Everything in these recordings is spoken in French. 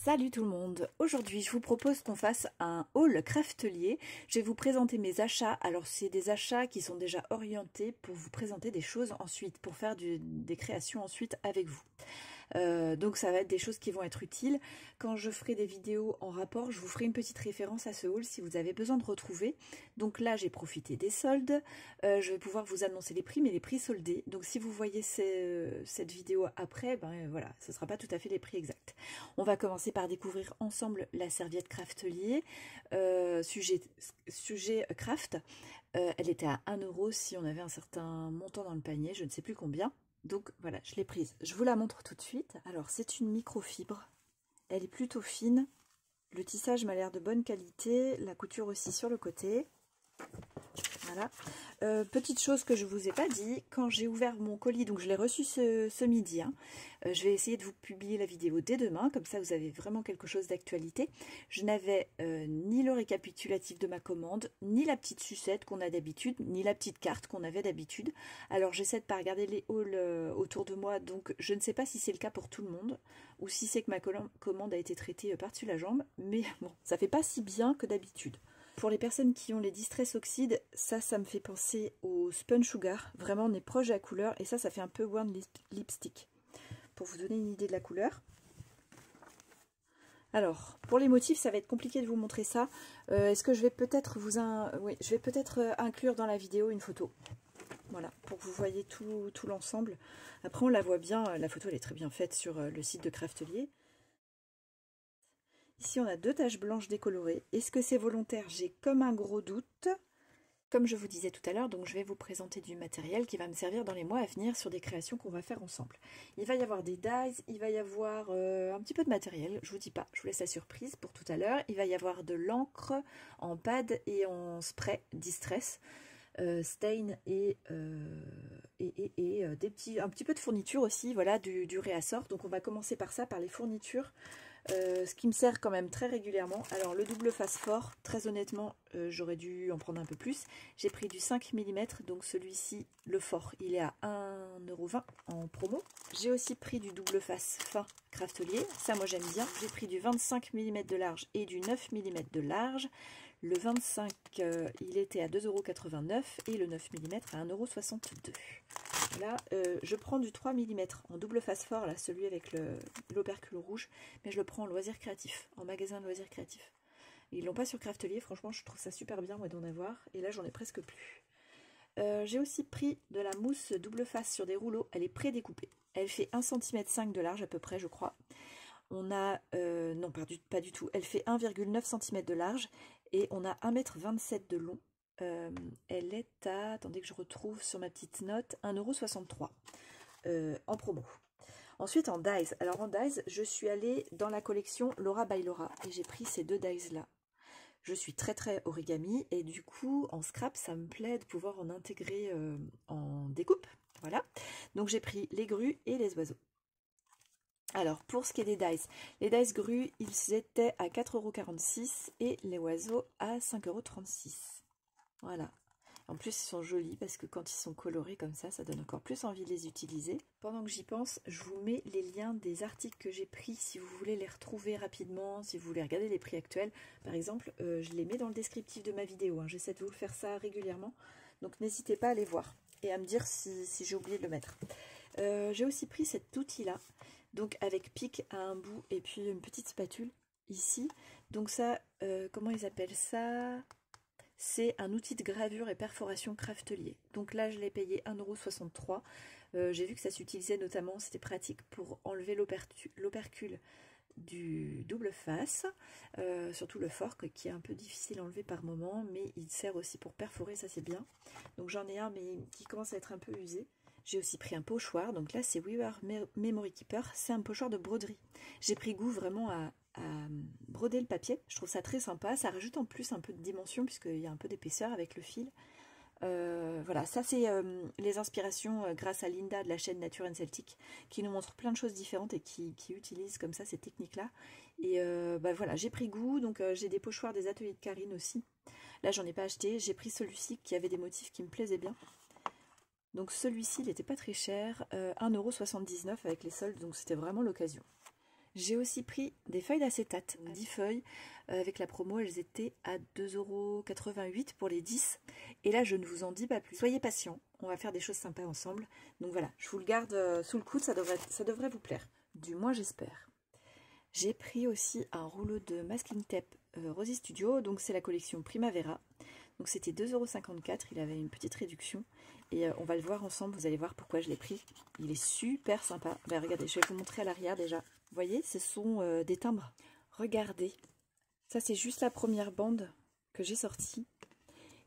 Salut tout le monde, aujourd'hui je vous propose qu'on fasse un haul craftelier. Je vais vous présenter mes achats. Alors c'est des achats qui sont déjà orientés pour vous présenter des choses ensuite, pour faire des créations ensuite avec vous. Donc ça va être des choses qui vont être utiles. Quand je ferai des vidéos en rapport, je vous ferai une petite référence à ce haul si vous avez besoin de retrouver. Donc là j'ai profité des soldes, je vais pouvoir vous annoncer les prix, mais les prix soldés. Donc si vous voyez cette vidéo après, ben voilà, ce ne sera pas tout à fait les prix exacts. On va commencer par découvrir ensemble la serviette craftelier, sujet craft. Elle était à 1 € si on avait un certain montant dans le panier, je ne sais plus combien. Donc voilà, je l'ai prise. Je vous la montre tout de suite. Alors c'est une microfibre. Elle est plutôt fine. Le tissage m'a l'air de bonne qualité. La couture aussi sur le côté. Voilà. Petite chose que je ne vous ai pas dit, quand j'ai ouvert mon colis, donc je l'ai reçu ce midi, hein, je vais essayer de vous publier la vidéo dès demain, comme ça vous avez vraiment quelque chose d'actualité. Je n'avais ni le récapitulatif de ma commande, ni la petite sucette qu'on a d'habitude, ni la petite carte qu'on avait d'habitude. Alors j'essaie de ne pas regarder les hauls autour de moi, donc je ne sais pas si c'est le cas pour tout le monde, ou si c'est que ma commande a été traitée par-dessus la jambe, mais bon, ça fait pas si bien que d'habitude. Pour les personnes qui ont les Distress Oxide, ça me fait penser au Sponge Sugar. Vraiment, on est proche de la couleur. Et ça fait un peu Worn Lipstick. Pour vous donner une idée de la couleur. Alors, pour les motifs, ça va être compliqué de vous montrer ça. Est-ce que je vais peut-être inclure dans la vidéo une photo? Voilà, pour que vous voyez tout l'ensemble. Après, on la voit bien. La photo, elle est très bien faite sur le site de Craftelier. Ici, on a 2 taches blanches décolorées. Est-ce que c'est volontaire? J'ai comme un gros doute. Comme je vous disais tout à l'heure, donc je vais vous présenter du matériel qui va me servir dans les mois à venir sur des créations qu'on va faire ensemble. Il va y avoir des dies, il va y avoir un petit peu de matériel, je vous dis pas, je vous laisse la surprise pour tout à l'heure. Il va y avoir de l'encre en pad et en spray Distress. Stain et un petit peu de fourniture aussi, voilà, du réassort. Donc on va commencer par ça, par les fournitures. Ce qui me sert quand même très régulièrement. Alors le double face fort, très honnêtement, j'aurais dû en prendre un peu plus. J'ai pris du 5 mm, donc celui-ci, le fort, il est à 1,20 € en promo. J'ai aussi pris du double face fin Craftelier, ça moi j'aime bien. J'ai pris du 25 mm de large et du 9 mm de large. Le 25, il était à 2,89 € et le 9 mm à 1,62 €. Là, je prends du 3 mm en double face fort, là, celui avec l'opercule rouge, mais je le prends en loisir créatif, en magasin de loisirs créatifs. Ils l'ont pas sur Craftelier, franchement, je trouve ça super bien, moi, d'en avoir, et là, j'en ai presque plus. J'ai aussi pris de la mousse double face sur des rouleaux, elle est pré-découpée. Elle fait 1,5 cm de large à peu près, je crois. On a, non, pas du tout, elle fait 1,9 cm de large, et on a 1,27 m de long. Elle est à, attendez que je retrouve sur ma petite note, 1,63 € en promo. Ensuite en dies, alors en dies, je suis allée dans la collection Laura by Laura et j'ai pris ces 2 dies là. Je suis très origami et du coup en scrap ça me plaît de pouvoir en intégrer en découpe. Voilà, donc j'ai pris les grues et les oiseaux. Alors, pour ce qui est des dies, les dies grues, ils étaient à 4,46 € et les oiseaux à 5,36 €. Voilà. En plus, ils sont jolis parce que quand ils sont colorés comme ça donne encore plus envie de les utiliser. Pendant que j'y pense, je vous mets les liens des articles que j'ai pris si vous voulez les retrouver rapidement, si vous voulez regarder les prix actuels. Par exemple, je les mets dans le descriptif de ma vidéo. Hein. J'essaie de vous faire ça régulièrement. Donc, n'hésitez pas à les voir et à me dire si j'ai oublié de le mettre. J'ai aussi pris cet outil-là. Donc avec pic à un bout et puis une petite spatule ici. Donc ça, comment ils appellent ça? C'est un outil de gravure et perforation Craftelier. Donc là, je l'ai payé 1,63 €. J'ai vu que ça s'utilisait notamment, c'était pratique pour enlever l'opercule du double face. Surtout le fork qui est un peu difficile à enlever par moment, mais il sert aussi pour perforer, ça c'est bien. Donc j'en ai un mais qui commence à être un peu usé. J'ai aussi pris un pochoir, donc là c'est Weaver Memory Keeper, c'est un pochoir de broderie. J'ai pris goût vraiment à broder le papier, je trouve ça très sympa, ça rajoute en plus un peu de dimension puisqu'il y a un peu d'épaisseur avec le fil. Voilà, ça c'est les inspirations grâce à Linda de la chaîne Nature and Celtic qui nous montre plein de choses différentes et qui utilise comme ça ces techniques là. Et voilà, j'ai pris goût, donc j'ai des pochoirs des ateliers de Karine aussi. Là j'en ai pas acheté, j'ai pris celui-ci qui avait des motifs qui me plaisaient bien. Donc celui-ci, il n'était pas très cher, 1,79 € avec les soldes, donc c'était vraiment l'occasion. J'ai aussi pris des feuilles d'acétate, 10 feuilles. Avec la promo, elles étaient à 2,88 € pour les 10. Et là, je ne vous en dis pas plus. Soyez patients, on va faire des choses sympas ensemble. Donc voilà, je vous le garde sous le coude, ça devrait vous plaire. Du moins, j'espère. J'ai pris aussi un rouleau de masking tape Rosy Studio, donc c'est la collection Primavera. Donc c'était 2,54 €, il avait une petite réduction. Et on va le voir ensemble, vous allez voir pourquoi je l'ai pris. Il est super sympa. Ben, regardez, je vais vous montrer à l'arrière déjà. Vous voyez, ce sont des timbres. Regardez, ça c'est juste la première bande que j'ai sortie.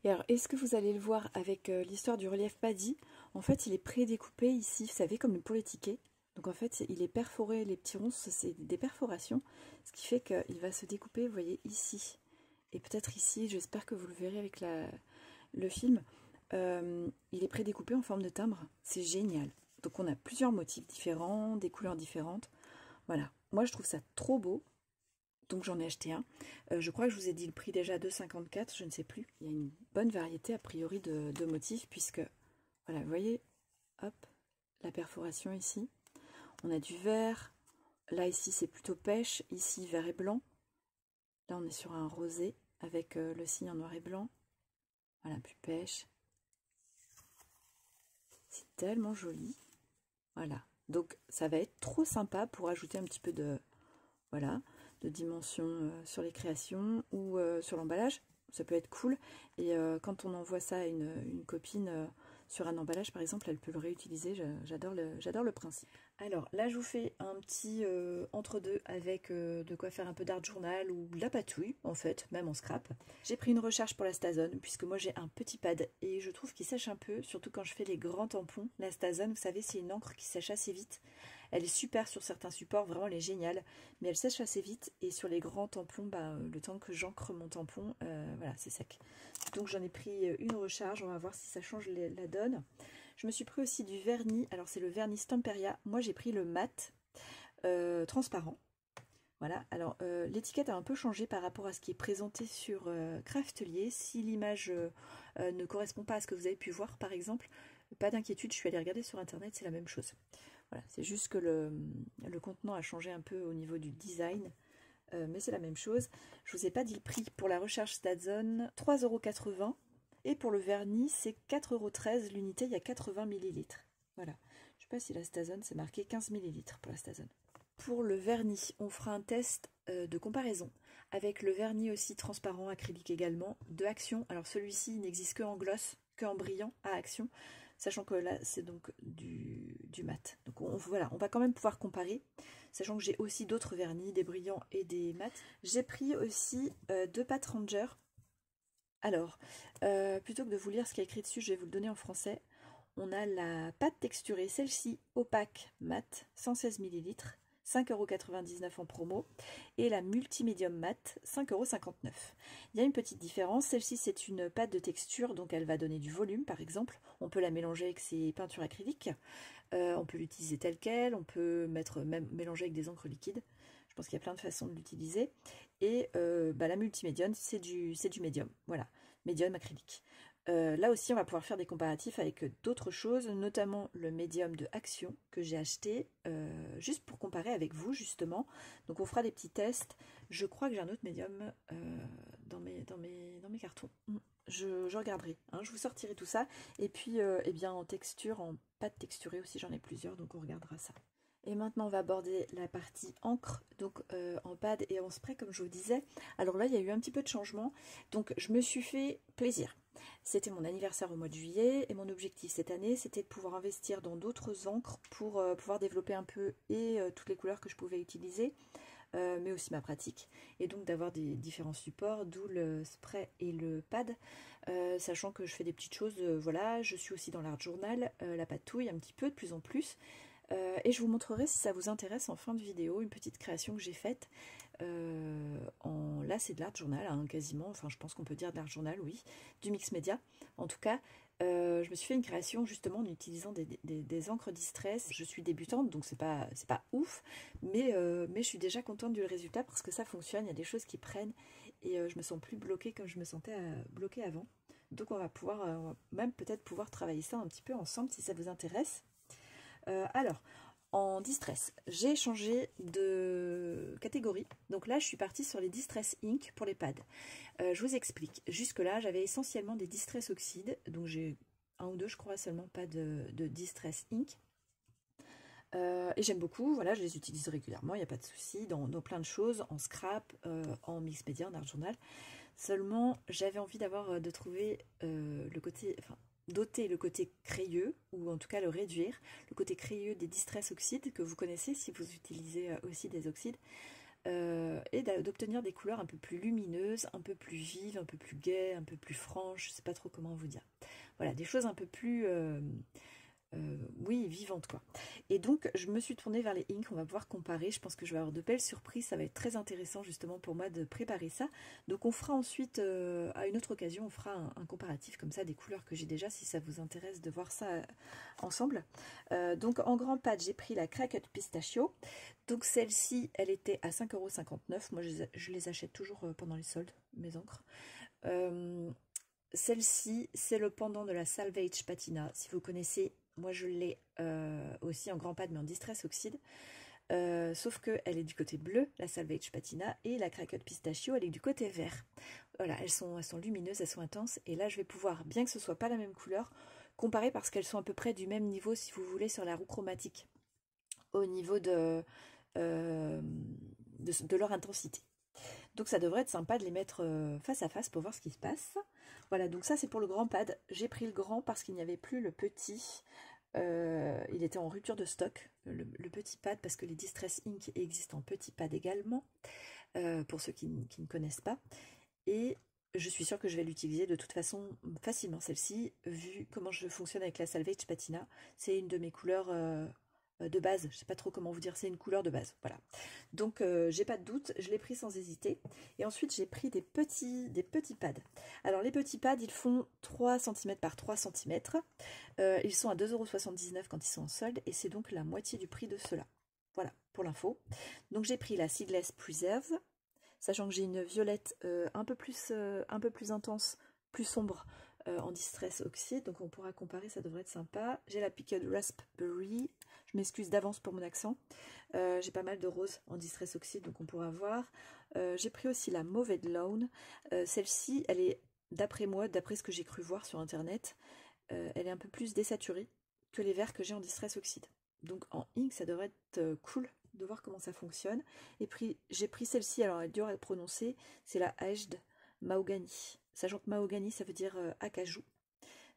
Et alors, est-ce que vous allez le voir avec l'histoire du relief paddy? En fait, il est pré-découpé ici, vous savez, comme pour les tickets. Donc en fait, il est perforé, les petits ronds, c'est des perforations. Ce qui fait qu'il va se découper, vous voyez, ici. Et peut-être ici, j'espère que vous le verrez avec le film. Il est pré-découpé en forme de timbre. C'est génial. Donc on a plusieurs motifs différents, des couleurs différentes. Voilà. Moi, je trouve ça trop beau. Donc j'en ai acheté un. Je crois que je vous ai dit le prix déjà, 2,54 €, je ne sais plus. Il y a une bonne variété a priori de motifs puisque, voilà, vous voyez, hop, la perforation ici. On a du vert. Là, ici, c'est plutôt pêche. Ici, vert et blanc. Là, on est sur un rosé avec le signe en noir et blanc. Voilà, plus pêche. C'est tellement joli. Voilà. Donc, ça va être trop sympa pour ajouter un petit peu de, voilà, de dimension sur les créations ou sur l'emballage. Ça peut être cool. Et quand on envoie ça à une copine sur un emballage, par exemple, elle peut le réutiliser. J'adore le principe. Alors là, je vous fais un petit entre-deux avec de quoi faire un peu d'art journal ou de la patouille, en fait, même en scrap. J'ai pris une recharge pour la Stazone, puisque moi j'ai un petit pad et je trouve qu'il sèche un peu, surtout quand je fais les grands tampons. La Stazone, vous savez, c'est une encre qui sèche assez vite. Elle est super sur certains supports, vraiment elle est géniale, mais elle sèche assez vite et sur les grands tampons, bah, le temps que j'encre mon tampon, voilà, c'est sec. Donc j'en ai pris une recharge, on va voir si ça change la donne. Je me suis pris aussi du vernis, alors c'est le vernis Stamperia, moi j'ai pris le mat transparent. Voilà, alors l'étiquette a un peu changé par rapport à ce qui est présenté sur Craftelier. Si l'image ne correspond pas à ce que vous avez pu voir par exemple, pas d'inquiétude, je suis allée regarder sur internet, c'est la même chose. Voilà, c'est juste que le contenant a changé un peu au niveau du design, mais c'est la même chose. Je ne vous ai pas dit le prix. Pour la recharge Stazone, 3,80 €. Et pour le vernis, c'est 4,13 € l'unité, il y a 80 ml. Voilà. Je ne sais pas si la Stazone, c'est marqué 15 ml pour la Stazone. Pour le vernis, on fera un test de comparaison avec le vernis aussi transparent, acrylique également, de Action. Alors celui-ci n'existe que en gloss, que en brillant à Action, sachant que là c'est donc du mat. Donc voilà, on va quand même pouvoir comparer, sachant que j'ai aussi d'autres vernis, des brillants et des mats. J'ai pris aussi deux pâtes Ranger. Alors, plutôt que de vous lire ce qui est écrit dessus, je vais vous le donner en français. On a la pâte texturée, celle-ci opaque mat, 116 ml. 5,99 € en promo, et la multimédium mat, 5,59 €. Il y a une petite différence, celle-ci c'est une pâte de texture, donc elle va donner du volume par exemple. On peut la mélanger avec ses peintures acryliques, on peut l'utiliser telle quelle, on peut même mélanger avec des encres liquides. Je pense qu'il y a plein de façons de l'utiliser. Et la multimédium, c'est du médium, voilà, médium acrylique. Là aussi, on va pouvoir faire des comparatifs avec d'autres choses, notamment le médium de Action que j'ai acheté juste pour comparer avec vous, justement. Donc, on fera des petits tests. Je crois que j'ai un autre médium dans mes cartons. Je regarderai, hein, je vous sortirai tout ça. Et puis, eh bien, en texture, en pâte texturée aussi, j'en ai plusieurs, donc on regardera ça. Et maintenant, on va aborder la partie encre, donc en pad et en spray, comme je vous disais. Alors là, il y a eu un petit peu de changement, donc je me suis fait plaisir. C'était mon anniversaire au mois de juillet, et mon objectif cette année, c'était de pouvoir investir dans d'autres encres pour pouvoir développer un peu et toutes les couleurs que je pouvais utiliser, mais aussi ma pratique, et donc d'avoir des différents supports, d'où le spray et le pad, sachant que je fais des petites choses, voilà, je suis aussi dans l'art journal, la patouille un petit peu, de plus en plus. Et je vous montrerai, si ça vous intéresse, en fin de vidéo, une petite création que j'ai faite. Là, c'est de l'art journal, hein, quasiment. Enfin, je pense qu'on peut dire de l'art journal, oui. Du mix média. En tout cas, je me suis fait une création justement en utilisant des encres distress. Je suis débutante, donc c'est pas ouf. Mais je suis déjà contente du résultat parce que ça fonctionne. Il y a des choses qui prennent et je me sens plus bloquée comme je me sentais bloquée avant. Donc, on va pouvoir, même peut-être pouvoir travailler ça un petit peu ensemble si ça vous intéresse. Alors, En distress, j'ai changé de catégorie. Donc là, je suis partie sur les Distress Ink pour les pads. Je vous explique. Jusque-là, j'avais essentiellement des Distress Oxyde. Donc j'ai un ou deux, je crois, seulement pas de Distress Ink. Et j'aime beaucoup, voilà, je les utilise régulièrement, il n'y a pas de souci, dans plein de choses, en scrap, en mix média, en art journal. Seulement, j'avais envie de trouver le côté, enfin, doter le côté crayeux, ou en tout cas le réduire, le côté crayeux des Distress Oxyde, que vous connaissez si vous utilisez aussi des oxydes, et d'obtenir des couleurs un peu plus lumineuses, un peu plus vives, un peu plus gaies, un peu plus franches, je ne sais pas trop comment vous dire. Voilà, des choses un peu plus... oui, vivante quoi. Et donc je me suis tournée vers les inks, on va pouvoir comparer, je pense que je vais avoir de belles surprises, ça va être très intéressant justement pour moi de préparer ça. Donc on fera ensuite, à une autre occasion, on fera un comparatif comme ça des couleurs que j'ai déjà, si ça vous intéresse de voir ça ensemble. Donc en grand pad, j'ai pris la Cracked Pistachio, donc celle-ci, elle était à 5,59 €, moi je les achète toujours pendant les soldes, mes encres. Celle-ci, c'est le pendant de la Salvage Patina, si vous connaissez. Moi, je l'ai aussi en grand pad, mais en Distress Oxyde. Sauf qu'elle est du côté bleu, la Salvage Patina, et la Cracked Pistachio, elle est du côté vert. Voilà, elles sont lumineuses, elles sont intenses. Et là, je vais pouvoir, bien que ce soit pas la même couleur, comparer parce qu'elles sont à peu près du même niveau, si vous voulez, sur la roue chromatique, au niveau de leur intensité. Donc ça devrait être sympa de les mettre face à face pour voir ce qui se passe. Voilà, donc ça c'est pour le grand pad. J'ai pris le grand parce qu'il n'y avait plus le petit. Il était en rupture de stock, le petit pad, parce que les Distress Ink existent en petit pad également, pour ceux qui ne connaissent pas. Et je suis sûre que je vais l'utiliser de toute façon facilement, celle-ci, vu comment je fonctionne avec la Salvage Patina. C'est une de mes couleurs de base, je ne sais pas trop comment vous dire, c'est une couleur de base, voilà. Donc j'ai pas de doute, je l'ai pris sans hésiter. Et ensuite j'ai pris des petits pads. Alors les petits pads, ils font 3 cm par 3 cm. Ils sont à 2,79 € quand ils sont en solde, et c'est donc la moitié du prix de cela. Voilà pour l'info. Donc j'ai pris la Seedless Preserve, sachant que j'ai une violette un peu plus intense, plus sombre, en Distress Oxyde, donc on pourra comparer, ça devrait être sympa. J'ai la Picked Raspberry, je m'excuse d'avance pour mon accent. J'ai pas mal de roses en Distress Oxyde, donc on pourra voir. J'ai pris aussi la Mauve Lawn. Celle-ci, elle est, d'après moi, d'après ce que j'ai cru voir sur internet, elle est un peu plus désaturée que les verts que j'ai en Distress Oxyde. Donc en ink, ça devrait être cool de voir comment ça fonctionne. Et puis j'ai pris celle-ci, alors elle est dure à prononcer, c'est la Aged Mahogany. Sachant que Mahogany, ça veut dire acajou.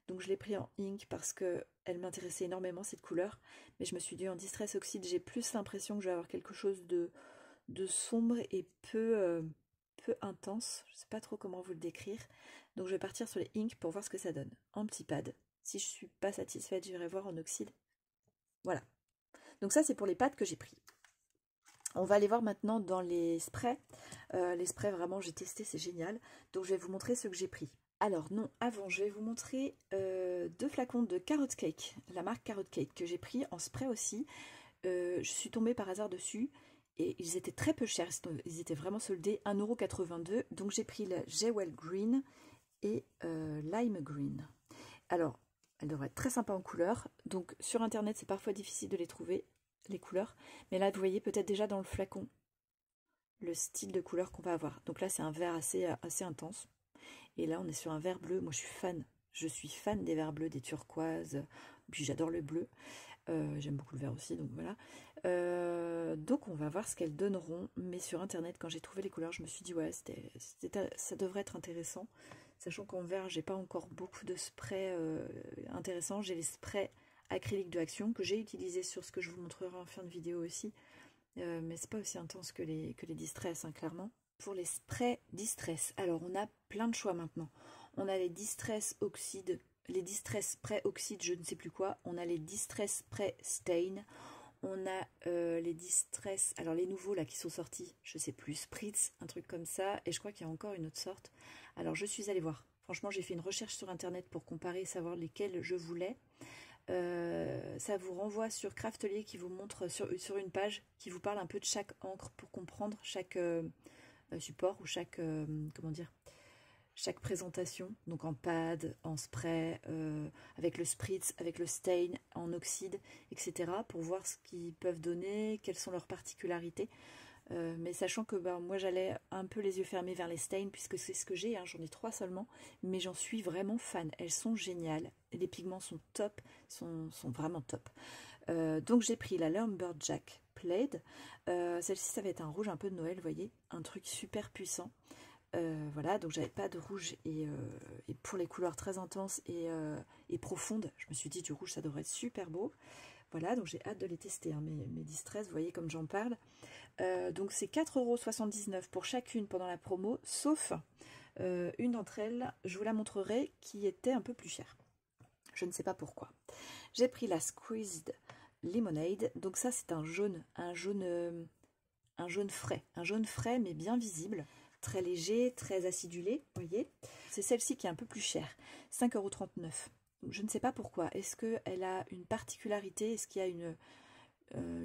Donc je l'ai pris en ink parce que elle m'intéressait énormément cette couleur. Mais je me suis dit en Distress Oxyde, j'ai plus l'impression que je vais avoir quelque chose de sombre et peu intense. Je ne sais pas trop comment vous le décrire. Donc je vais partir sur les inks pour voir ce que ça donne. En petit pad. Si je ne suis pas satisfaite, j'irai voir en oxyde. Voilà. Donc ça, c'est pour les pads que j'ai pris. On va aller voir maintenant dans les sprays. Les sprays, vraiment, j'ai testé, c'est génial. Donc je vais vous montrer ce que j'ai pris. Alors non, avant, je vais vous montrer 2 flacons de Carrot Cake, la marque Carrot Cake, que j'ai pris en spray aussi. Je suis tombée par hasard dessus et ils étaient très peu chers, ils étaient vraiment soldés, 1,82 €. Donc j'ai pris le Jewel Green et Lime Green. Alors, elles devraient être très sympas en couleur. Donc sur internet, c'est parfois difficile de les trouver, les couleurs. Mais là, vous voyez peut-être déjà dans le flacon le style de couleur qu'on va avoir. Donc là, c'est un vert assez intense. Et là, on est sur un vert bleu. Moi, je suis fan. Je suis fan des verts bleus, des turquoises. Puis j'adore le bleu. J'aime beaucoup le vert aussi, donc voilà. Donc on va voir ce qu'elles donneront. Mais sur internet, quand j'ai trouvé les couleurs, je me suis dit ouais, ça devrait être intéressant. Sachant qu'en vert, j'ai pas encore beaucoup de sprays intéressants. J'ai les sprays acryliques de Action que j'ai utilisés sur ce que je vous montrerai en fin de vidéo aussi. Mais c'est pas aussi intense que les Distress, hein, clairement. Pour les sprays Distress, alors on a plein de choix maintenant. On a les Distress Oxyde, les Distress Spray Oxyde, je ne sais plus quoi. On a les Distress Spray Stain. On a les Distress, alors les nouveaux là qui sont sortis, je sais plus, Spritz, un truc comme ça. Et je crois qu'il y a encore une autre sorte. Alors je suis allée voir. Franchement, j'ai fait une recherche sur internet pour comparer et savoir lesquels je voulais. Ça vous renvoie sur Craftelier qui vous montre sur une page qui vous parle un peu de chaque encre pour comprendre chaque support ou chaque chaque présentation, donc en pad, en spray, avec le spritz, avec le stain, en oxyde, etc. pour voir ce qu'ils peuvent donner, quelles sont leurs particularités. Mais sachant que moi j'allais un peu les yeux fermés vers les stains puisque c'est ce que j'ai, hein, j'en ai 3 seulement, mais j'en suis vraiment fan, elles sont géniales, les pigments sont top, sont vraiment top. Donc j'ai pris la Lumberjack Plaid, celle-ci ça va être un rouge un peu de Noël, vous voyez, un truc super puissant. Voilà, donc j'avais pas de rouge et pour les couleurs très intenses et profondes, je me suis dit du rouge ça devrait être super beau. Voilà, donc j'ai hâte de les tester, hein, mes Distress, vous voyez comme j'en parle. Donc c'est 4,79 € pour chacune pendant la promo, sauf une d'entre elles, je vous la montrerai, qui était un peu plus chère. Je ne sais pas pourquoi. J'ai pris la Squeezed Lemonade, donc ça c'est un jaune frais mais bien visible, très léger, très acidulé, vous voyez. C'est celle-ci qui est un peu plus chère, 5,39 €. Je ne sais pas pourquoi. Est-ce qu'elle a une particularité? Est-ce qu'il y a une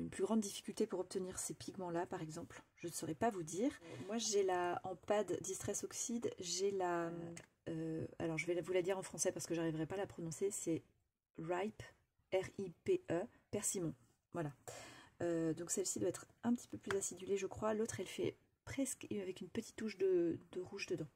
plus grande difficulté pour obtenir ces pigments-là, par exemple? Je ne saurais pas vous dire. Moi, j'ai la, en pad Distress Oxide, j'ai la... alors, je vais vous la dire en français parce que j'arriverai pas à la prononcer. C'est Ripe, R-I-P-E, Persimon. Voilà. Donc, celle-ci doit être un petit peu plus acidulée, je crois. L'autre, elle fait presque avec une petite touche de rouge dedans.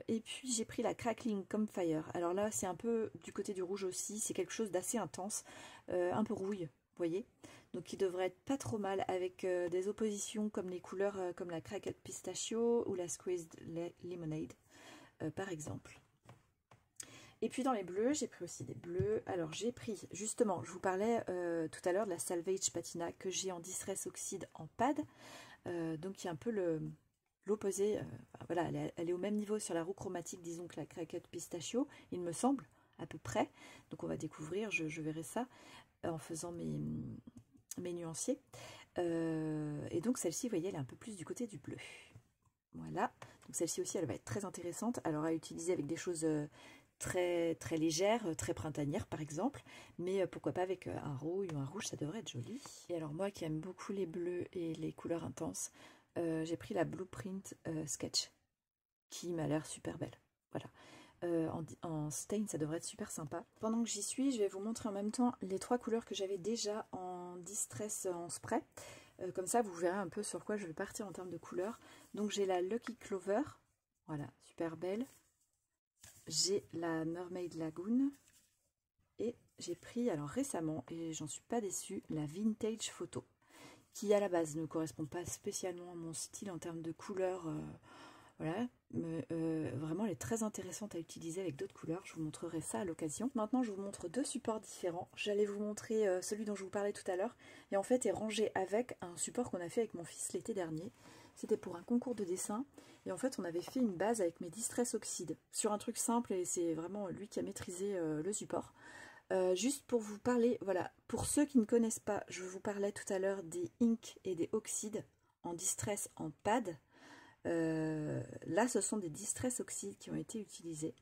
Et puis j'ai pris la Crackling Campfire. Alors là c'est un peu du côté du rouge aussi, c'est quelque chose d'assez intense, un peu rouille, vous voyez, donc qui devrait être pas trop mal avec des oppositions comme les couleurs comme la Cracked Pistachio ou la Squeezed Lemonade par exemple. Et puis dans les bleus, j'ai pris aussi des bleus. Alors j'ai pris, justement, je vous parlais tout à l'heure de la Salvage Patina que j'ai en Distress Oxide en pad, donc qui est un peu l'opposé, voilà, elle est au même niveau sur la roue chromatique, disons, que la Cracked Pistachio, il me semble, à peu près. Donc on va découvrir, je verrai ça en faisant mes nuanciers. Et donc celle-ci, vous voyez, elle est un peu plus du côté du bleu. Voilà, donc celle-ci aussi, elle va être très intéressante. Alors à utiliser avec des choses très, très légères, très printanières par exemple, mais pourquoi pas avec un rouille ou un rouge, ça devrait être joli. Et alors moi qui aime beaucoup les bleus et les couleurs intenses, j'ai pris la Blueprint Sketch qui m'a l'air super belle. Voilà. En stain, ça devrait être super sympa. Pendant que j'y suis, je vais vous montrer en même temps les 3 couleurs que j'avais déjà en Distress en spray. Comme ça, vous verrez un peu sur quoi je vais partir en termes de couleurs. Donc j'ai la Lucky Clover, voilà, super belle. J'ai la Mermaid Lagoon. Et j'ai pris, alors récemment, et j'en suis pas déçue, la Vintage Photo, qui à la base ne correspond pas spécialement à mon style en termes de couleurs, voilà, mais vraiment elle est très intéressante à utiliser avec d'autres couleurs, je vous montrerai ça à l'occasion. Maintenant je vous montre 2 supports différents, j'allais vous montrer celui dont je vous parlais tout à l'heure, et en fait est rangé avec un support qu'on a fait avec mon fils l'été dernier. C'était pour un concours de dessin, et en fait on avait fait une base avec mes Distress Oxide, sur un truc simple, et c'est vraiment lui qui a maîtrisé le support. Juste pour vous parler, voilà, pour ceux qui ne connaissent pas, je vous parlais tout à l'heure des inks et des oxydes en distress en pad. Là, ce sont des distress oxydes qui ont été utilisés.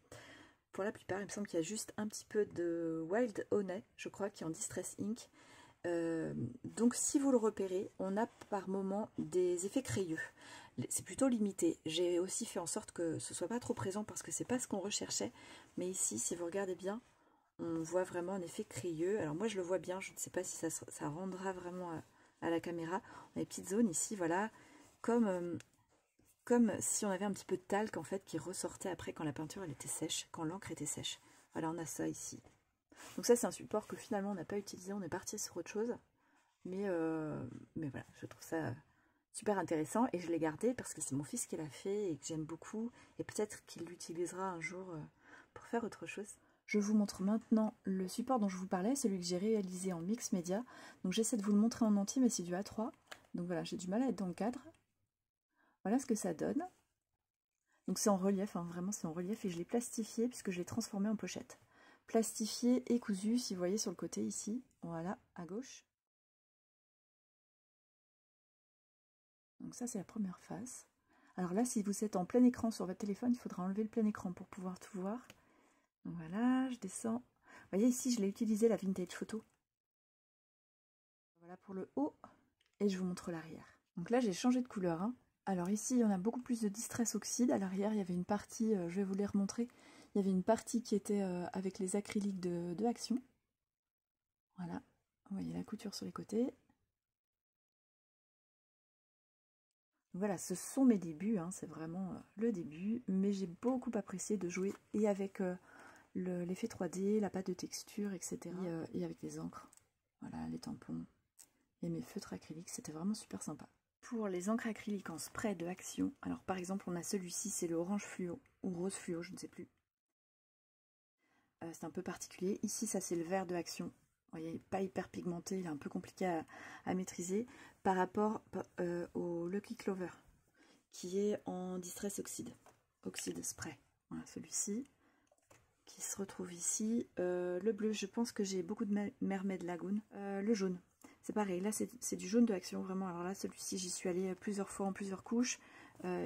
Pour la plupart, il me semble qu'il y a juste un petit peu de Wild Honey, je crois, qui est en distress ink. Donc, si vous le repérez, on a par moment des effets crayeux. C'est plutôt limité. J'ai aussi fait en sorte que ce soit pas trop présent parce que c'est pas ce qu'on recherchait. Mais ici, si vous regardez bien, on voit vraiment un effet crayeux. Alors moi je le vois bien, je ne sais pas si ça rendra vraiment à la caméra. On a des petites zones ici, voilà, comme si on avait un petit peu de talc en fait qui ressortait après quand la peinture elle était sèche, quand l'encre était sèche. Voilà, on a ça ici. Donc ça c'est un support que finalement on n'a pas utilisé, on est parti sur autre chose. Mais voilà, je trouve ça super intéressant et je l'ai gardé parce que c'est mon fils qui l'a fait et que j'aime beaucoup. Et peut-être qu'il l'utilisera un jour pour faire autre chose. Je vous montre maintenant le support dont je vous parlais, celui que j'ai réalisé en mix média. Donc j'essaie de vous le montrer en entier, mais c'est du A3. Donc voilà, j'ai du mal à être dans le cadre. Voilà ce que ça donne. Donc c'est en relief, hein, vraiment c'est en relief, et je l'ai plastifié puisque je l'ai transformé en pochette. Plastifié et cousu, si vous voyez sur le côté ici, voilà, à gauche. Donc ça c'est la première face. Alors là, si vous êtes en plein écran sur votre téléphone, il faudra enlever le plein écran pour pouvoir tout voir. Donc voilà, je descends. Vous voyez ici, je l'ai utilisé la Vintage Photo. Voilà pour le haut. Et je vous montre l'arrière. Donc là, j'ai changé de couleur. Hein. Alors ici, on a beaucoup plus de Distress Oxide. À l'arrière, il y avait une partie, je vais vous les remontrer, il y avait une partie qui était avec les acryliques de Action. Voilà, vous voyez la couture sur les côtés. Voilà, ce sont mes débuts, hein, c'est vraiment le début, mais j'ai beaucoup apprécié de jouer et avec l'effet 3D, la pâte de texture, etc. Et avec les encres, voilà, les tampons et mes feutres acryliques, c'était vraiment super sympa. Pour les encres acryliques en spray de Action, alors par exemple on a celui-ci, c'est le orange fluo, ou rose fluo, je ne sais plus. C'est un peu particulier. Ici ça c'est le vert de Action. Vous voyez, pas hyper pigmenté, il est un peu compliqué à maîtriser par rapport au Lucky Clover, qui est en Distress Oxide, Oxide Spray. Voilà, celui-ci, qui se retrouve ici. Le bleu, je pense que j'ai beaucoup de Mermaid Lagoon. Le jaune, c'est pareil, là c'est du jaune de Action, vraiment. Alors là, celui-ci, j'y suis allée plusieurs fois en plusieurs couches.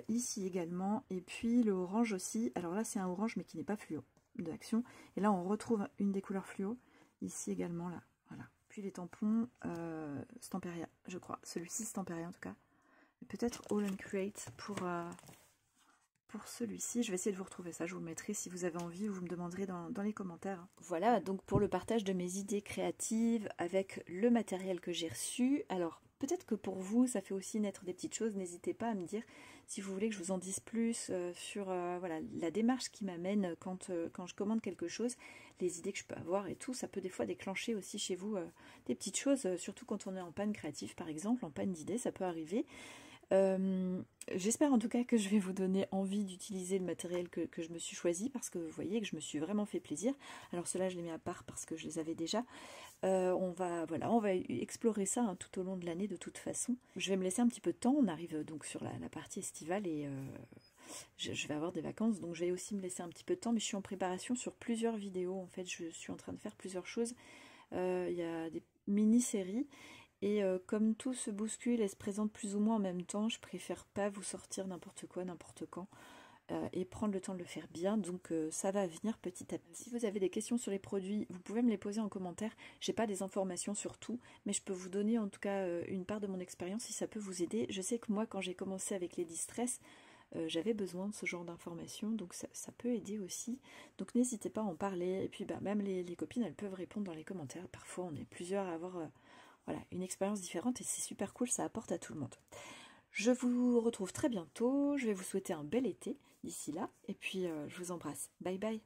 Ici également, et puis le orange aussi. Alors là, c'est un orange, mais qui n'est pas fluo de Action. Et là, on retrouve une des couleurs fluo. Ici également, là, voilà. Puis les tampons Stamperia, je crois. Celui-ci, Stamperia en tout cas. Peut-être All and Create pour celui-ci. Je vais essayer de vous retrouver ça. Je vous le mettrai si vous avez envie ou vous me demanderez dans les commentaires. Voilà, donc pour le partage de mes idées créatives avec le matériel que j'ai reçu. Alors, peut-être que pour vous, ça fait aussi naître des petites choses. N'hésitez pas à me dire si vous voulez que je vous en dise plus sur voilà, la démarche qui m'amène quand je commande quelque chose, les idées que je peux avoir et tout. Ça peut des fois déclencher aussi chez vous des petites choses, surtout quand on est en panne créative par exemple, en panne d'idées, ça peut arriver. J'espère en tout cas que je vais vous donner envie d'utiliser le matériel que je me suis choisi, parce que vous voyez que je me suis vraiment fait plaisir. Alors ceux-là je les mets à part parce que je les avais déjà. On va explorer ça hein, tout au long de l'année de toute façon. Je vais me laisser un petit peu de temps, on arrive donc sur la partie estivale et je vais avoir des vacances, donc je vais aussi me laisser un petit peu de temps, mais je suis en préparation sur plusieurs vidéos. En fait, je suis en train de faire plusieurs choses. Il y a des mini-séries. Et comme tout se bouscule et se présente plus ou moins en même temps, je préfère pas vous sortir n'importe quoi, n'importe quand, et prendre le temps de le faire bien. Donc ça va venir petit à petit. Si vous avez des questions sur les produits, vous pouvez me les poser en commentaire. J'ai pas des informations sur tout, mais je peux vous donner en tout cas une part de mon expérience si ça peut vous aider. Je sais que moi, quand j'ai commencé avec les Distress, j'avais besoin de ce genre d'informations, donc ça peut aider aussi. Donc n'hésitez pas à en parler. Et puis bah, même les copines, elles peuvent répondre dans les commentaires. Parfois, on est plusieurs à avoir voilà, une expérience différente et c'est super cool, ça apporte à tout le monde. Je vous retrouve très bientôt, je vais vous souhaiter un bel été d'ici là, et puis je vous embrasse. Bye bye.